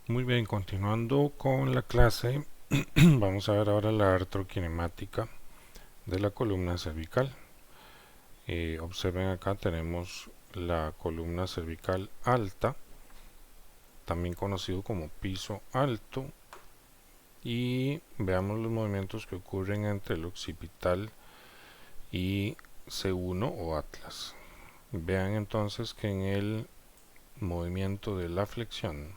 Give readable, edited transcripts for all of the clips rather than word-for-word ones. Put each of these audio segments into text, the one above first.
Muy bien, continuando con la clase, vamos a ver ahora la artrokinemática de la columna cervical. Observen acá tenemos la columna cervical alta, también conocido como piso alto, y veamos los movimientos que ocurren entre el occipital y C1 o atlas. Vean entonces que en el movimiento de la flexión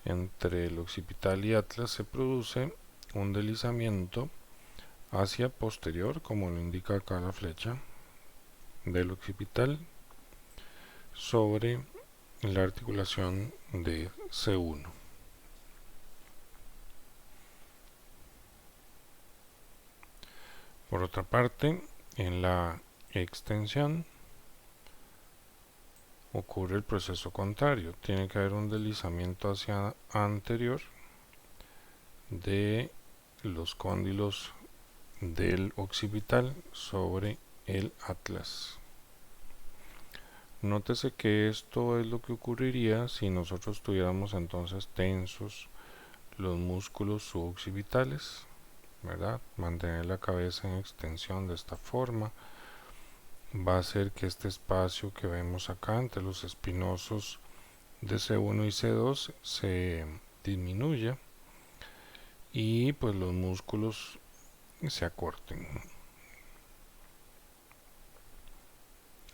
entre el occipital y atlas se produce un deslizamiento hacia posterior, como lo indica acá la flecha, del occipital sobre la articulación de C1. Por otra parte, en la extensión ocurre el proceso contrario. Tiene que haber un deslizamiento hacia anterior de los cóndilos del occipital sobre el atlas. Nótese que esto es lo que ocurriría si nosotros tuviéramos entonces tensos los músculos suboccipitales, ¿verdad? Mantener la cabeza en extensión de esta forma va a hacer que este espacio que vemos acá entre los espinosos de C1 y C2 se disminuya y pues los músculos se acorten.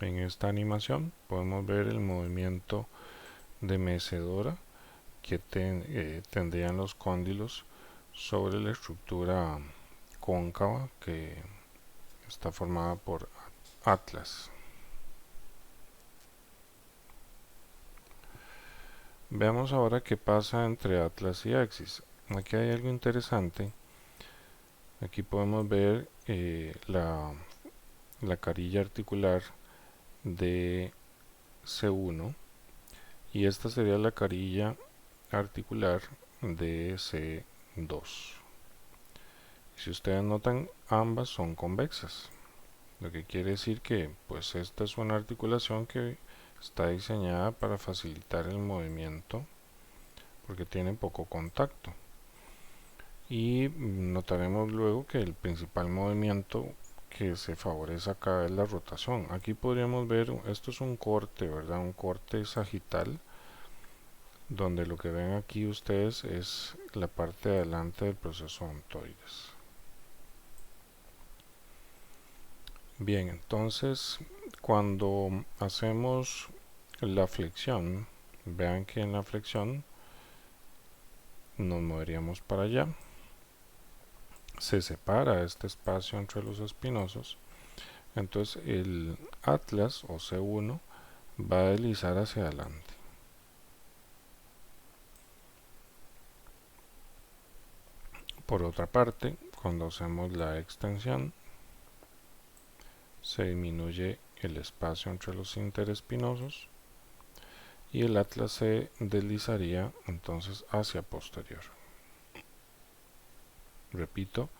En esta animación podemos ver el movimiento de mecedora que tendrían los cóndilos sobre la estructura cóncava que está formada por atlas. Veamos ahora qué pasa entre atlas y axis. Aquí hay algo interesante. Aquí podemos ver la carilla articular de C1 y esta sería la carilla articular de C2. Si ustedes notan, ambas son convexas, lo que quiere decir que pues esta es una articulación que está diseñada para facilitar el movimiento porque tiene poco contacto, y notaremos luego que el principal movimiento que se favorece acá es la rotación. Aquí podríamos ver, esto es un corte, ¿verdad? Un corte sagital, donde lo que ven aquí ustedes es la parte de adelante del proceso ontoides. Bien, entonces cuando hacemos la flexión, vean que en la flexión nos moveríamos para allá, se separa este espacio entre los espinosos, entonces el atlas o C1 va a deslizar hacia adelante. Por otra parte, cuando hacemos la extensión, se disminuye el espacio entre los interespinosos y el atlas se deslizaría entonces hacia posterior. Repito,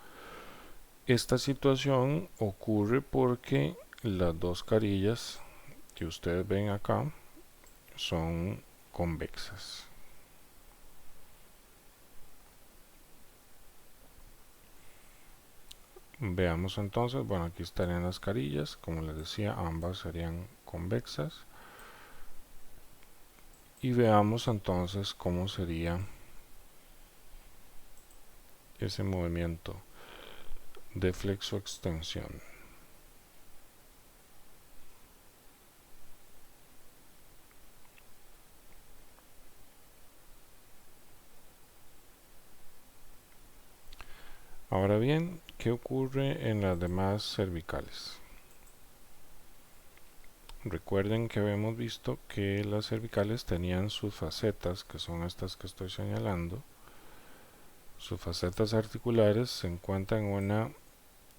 esta situación ocurre porque las dos carillas que ustedes ven acá son convexas. Veamos entonces, bueno, aquí estarían las carillas, como les decía, ambas serían convexas. Y veamos entonces cómo sería ese movimiento de flexoextensión. Ahora bien, ¿qué ocurre en las demás cervicales? Recuerden que habíamos visto que las cervicales tenían sus facetas, que son estas que estoy señalando. Sus facetas articulares se encuentran en una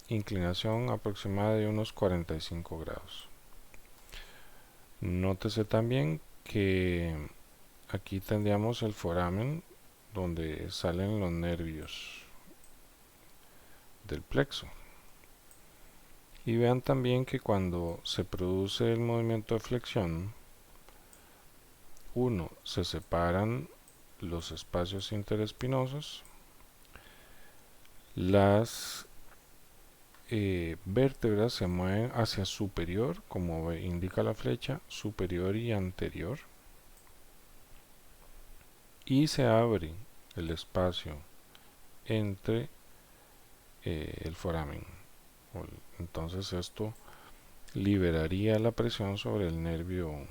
inclinación aproximada de unos 45 grados. Nótese también que aquí tendríamos el foramen donde salen los nervios del plexo. Y vean también que cuando se produce el movimiento de flexión, uno, se separan los espacios interespinosos, las vértebras se mueven hacia superior, como indica la flecha, superior y anterior, y se abre el espacio entre el foramen. Entonces esto liberaría la presión sobre el nervio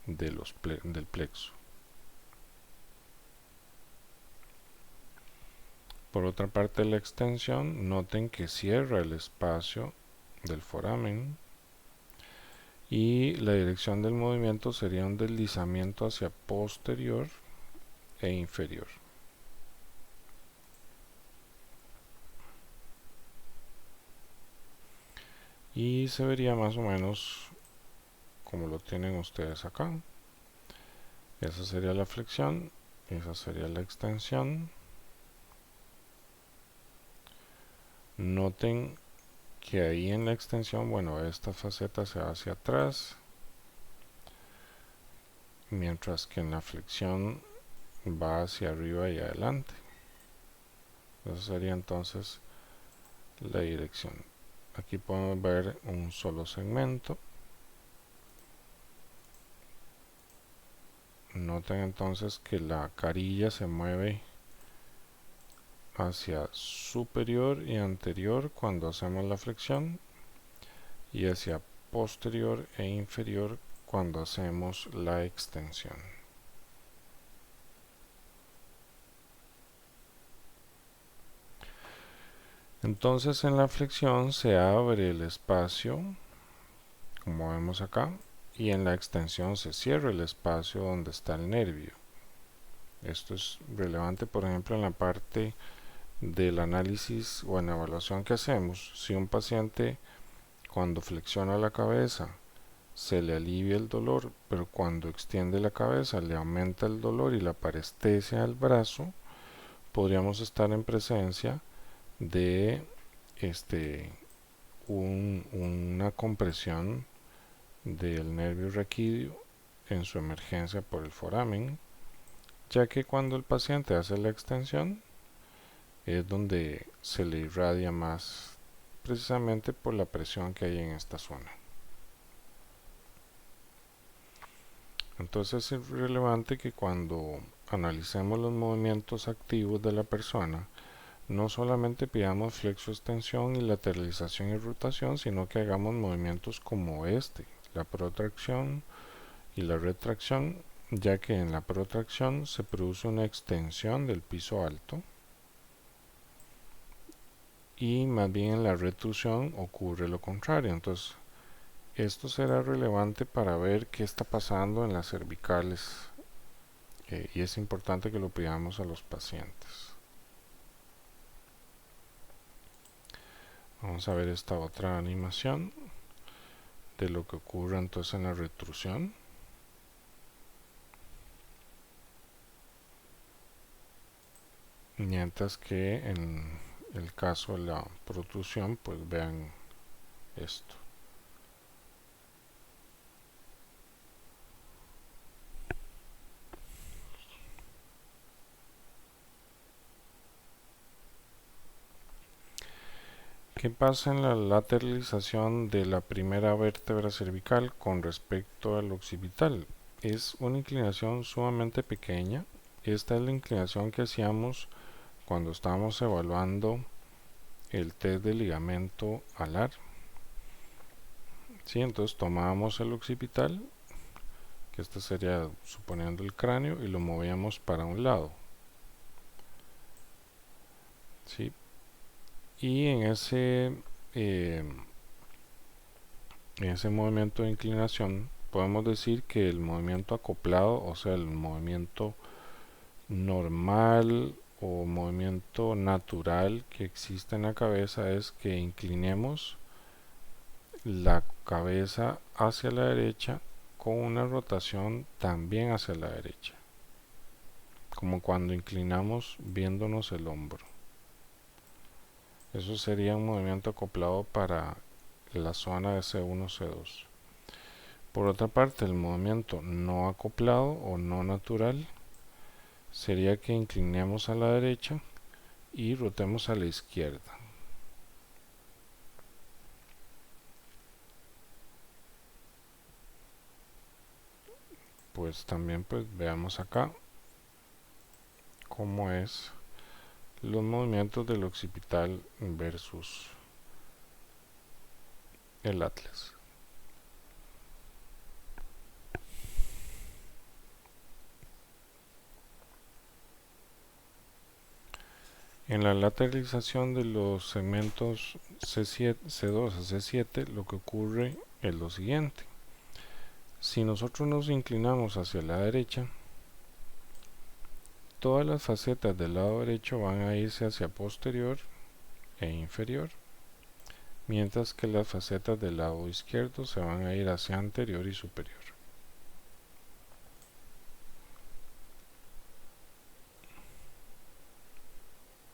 del plexo. Por otra parte, la extensión, noten que cierra el espacio del foramen y la dirección del movimiento sería un deslizamiento hacia posterior e inferior. Y se vería más o menos como lo tienen ustedes acá. Esa sería la flexión, esa sería la extensión. Noten que ahí en la extensión, bueno, esta faceta se va hacia atrás, mientras que en la flexión va hacia arriba y adelante. Esa sería entonces la dirección. Aquí podemos ver un solo segmento. Noten entonces que la carilla se mueve hacia superior y anterior cuando hacemos la flexión y hacia posterior e inferior cuando hacemos la extensión. Entonces en la flexión se abre el espacio, como vemos acá, y en la extensión se cierra el espacio donde está el nervio. Esto es relevante, por ejemplo, en la parte del análisis o en la evaluación que hacemos. Si un paciente cuando flexiona la cabeza se le alivia el dolor, pero cuando extiende la cabeza le aumenta el dolor y la parestesia al brazo, podríamos estar en presencia de una compresión del nervio raquídeo en su emergencia por el foramen, ya que cuando el paciente hace la extensión es donde se le irradia más, precisamente por la presión que hay en esta zona. Entonces es relevante que cuando analicemos los movimientos activos de la persona, no solamente pidamos flexo-extensión y lateralización y rotación, sino que hagamos movimientos como la protracción y la retracción, ya que en la protracción se produce una extensión del piso alto y más bien en la retrusión ocurre lo contrario. Entonces esto será relevante para ver qué está pasando en las cervicales y es importante que lo pidamos a los pacientes. Vamos a ver esta otra animación de lo que ocurre entonces en la retrusión. Mientras que en el caso de la protrusión, pues vean esto. ¿Qué pasa en la lateralización de la primera vértebra cervical con respecto al occipital? Es una inclinación sumamente pequeña. Esta es la inclinación que hacíamos cuando estábamos evaluando el test de ligamento alar. ¿Sí? Entonces tomábamos el occipital, que este sería suponiendo el cráneo, y lo movíamos para un lado. ¿Sí? Y en ese movimiento de inclinación podemos decir que el movimiento acoplado, o sea, el movimiento normal o movimiento natural que existe en la cabeza es que inclinemos la cabeza hacia la derecha con una rotación también hacia la derecha, como cuando inclinamos viéndonos el hombro. Eso sería un movimiento acoplado para la zona de C1, C2. Por otra parte, el movimiento no acoplado o no natural sería que inclinemos a la derecha y rotemos a la izquierda. Pues también pues veamos acá cómo es los movimientos del occipital versus el atlas. En la lateralización de los segmentos C2 a C7 lo que ocurre es lo siguiente. Si nosotros nos inclinamos hacia la derecha, todas las facetas del lado derecho van a irse hacia posterior e inferior, mientras que las facetas del lado izquierdo se van a ir hacia anterior y superior.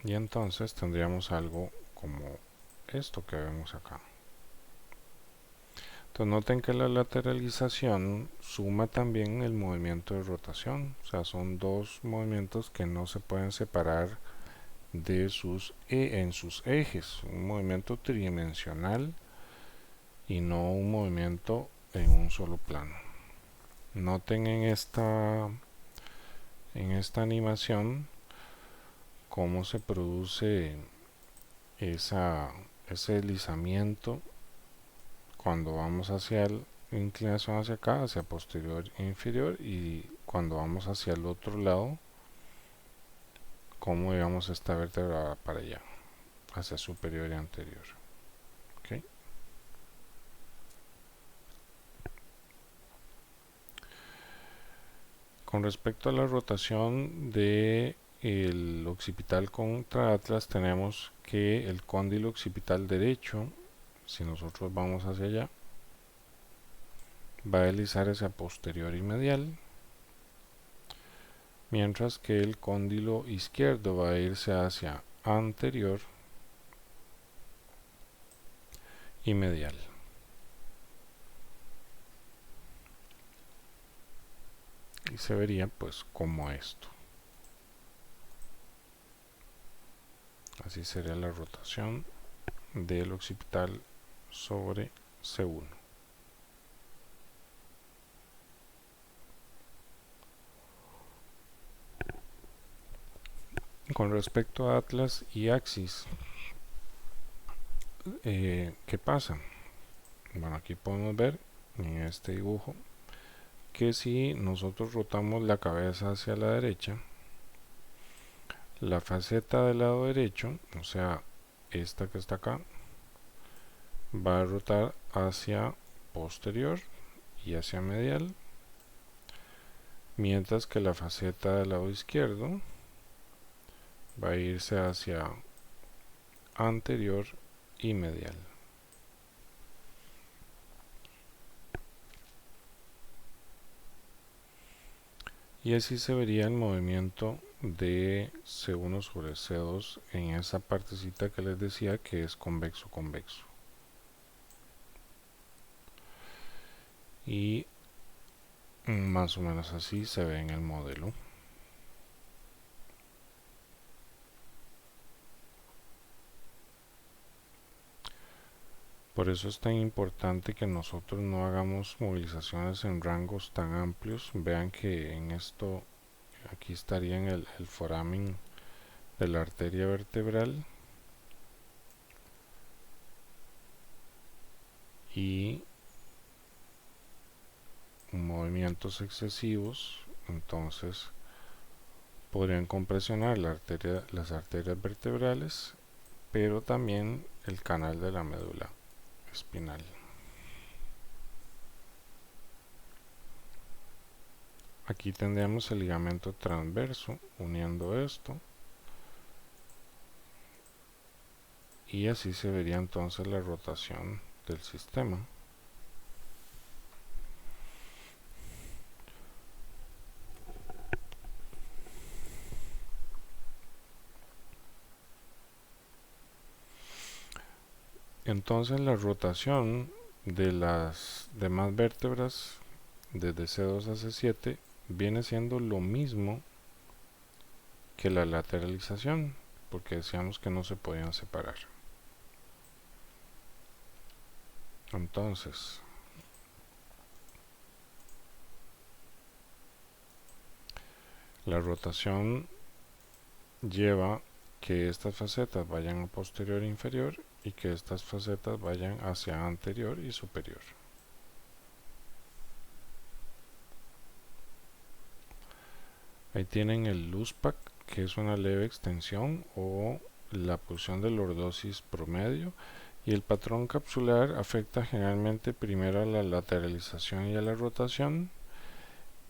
Y entonces tendríamos algo como esto que vemos acá. Entonces noten que la lateralización suma también el movimiento de rotación, o sea, son dos movimientos que no se pueden separar de en sus ejes, un movimiento tridimensional y no un movimiento en un solo plano. Noten en esta animación cómo se produce ese deslizamiento cuando vamos hacia la inclinación hacia acá, hacia posterior e inferior, y cuando vamos hacia el otro lado, cómo digamos esta vértebra para allá, hacia superior y anterior. ¿Okay? Con respecto a la rotación de el occipital contra atlas, tenemos que el cóndilo occipital derecho, si nosotros vamos hacia allá, va a deslizar hacia posterior y medial, mientras que el cóndilo izquierdo va a irse hacia anterior y medial. Y se vería pues como esto. Así sería la rotación del occipital sobre C1. Con respecto a atlas y axis, ¿qué pasa? Bueno, aquí podemos ver en este dibujo que si nosotros rotamos la cabeza hacia la derecha, la faceta del lado derecho, o sea, esta que está acá, va a rotar hacia posterior y hacia medial, mientras que la faceta del lado izquierdo va a irse hacia anterior y medial. Y así se vería el movimiento de C1 sobre C2 en esa partecita que les decía que es convexo-convexo. Y más o menos así se ve en el modelo. Por eso es tan importante que nosotros no hagamos movilizaciones en rangos tan amplios. Vean que en esto, aquí estaría en el foramen de la arteria vertebral y movimientos excesivos, entonces podrían compresionar las arterias vertebrales, pero también el canal de la médula espinal. Aquí tendríamos el ligamento transverso uniendo esto, y así se vería entonces la rotación del sistema. Entonces la rotación de las demás vértebras desde C2 a C7 viene siendo lo mismo que la lateralización, porque decíamos que no se podían separar. Entonces, la rotación lleva que estas facetas vayan a posterior e inferior y que estas facetas vayan hacia anterior y superior. Ahí tienen el LUSPAC, que es una leve extensión o la posición de lordosis promedio, y el patrón capsular afecta generalmente primero a la lateralización y a la rotación,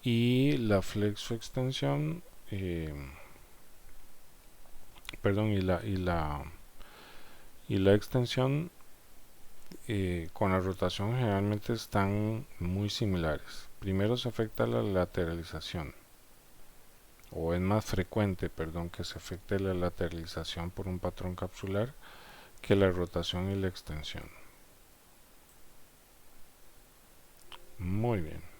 y la flexoextensión y la extensión con la rotación generalmente están muy similares. Primero se afecta la lateralización, o es más frecuente, perdón, que se afecte la lateralización por un patrón capsular que la rotación y la extensión. Muy bien.